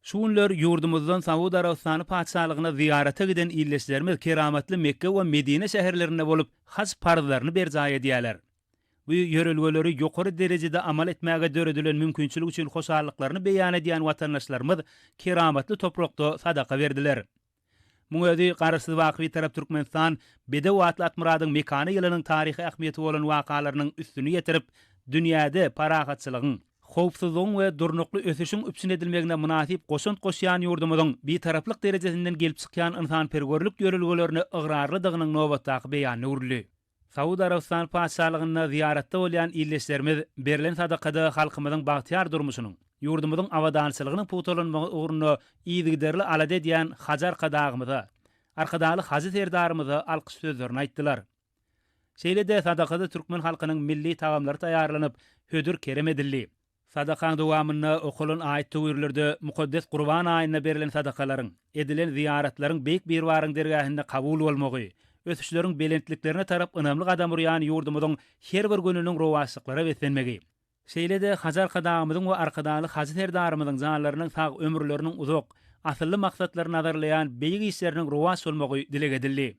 Şu günler yurdumuzdan Saudi Arabistany padşahlygyna ziýarata giden illeşlerimiz keramatly Mekke we Medine şäherlerinde bolup has parzlaryny berja edýärler. Bu yörelgeleri ýokary derejede amal etmäge döredilen mümkinçilik üçin hoşallyklaryny beýan edýän watandaşlarymyz keramatly toprakda sadaka berdiler. Muňa garaşsyz waky tarap Türkmenistan Bedew atly Atmuradyň mekany ýylynyň taryhy ähmiýeti bolan wakalarynyň üstüni ýetirip dünýäde parahatçylygyň, howpsuzlygyň we durnukly ösüşiň üpsin edilmegine munasip goşunt goşýan ýurdumyzyň bir taraplyk derejesinden gelip çykýan insan perwerlik ýörelgelerini ıgrarlydygynyň nobatdaky beýany urly. Saudi Arabistan padşahlygyna ziýaratda bolýan illeşlerimiz berilen sadakada halkymyzyň bagtyar durmuşynyň, ýurdumyzyň awadançylygynyň putolanmagy ugruna ýygyderli alada edýän Hajar kadagymyza, arkadaly Haji serdarymyza alkyş sözlerini aýtdylar. Şeýle-de sadakada türkmen halkynyň milli tagamlary taýýarlanyp, hödür kerem edildi. Sadakaň dowamyna okulun aýt töwürlerde mukaddes Qurban aýyna berilen sadakalaryň, edilen ziýaratlaryň beýik bir waryň dergähinde kabul bolmagy, ösüşleriň belentliklerine tarap ynamly gadam urýan ýurdumyzyň her bir gününiň rowaçlyklary wetlenmegi. Şeýle-de Hajar kadagymyzyň we arkadaly Haji serdarymyzyň janlarynyň sag ömürleriniň uzak, asylly maksatlaryny nazarlaýan beýik işleriniň rowaç bolmagy dileg edildi.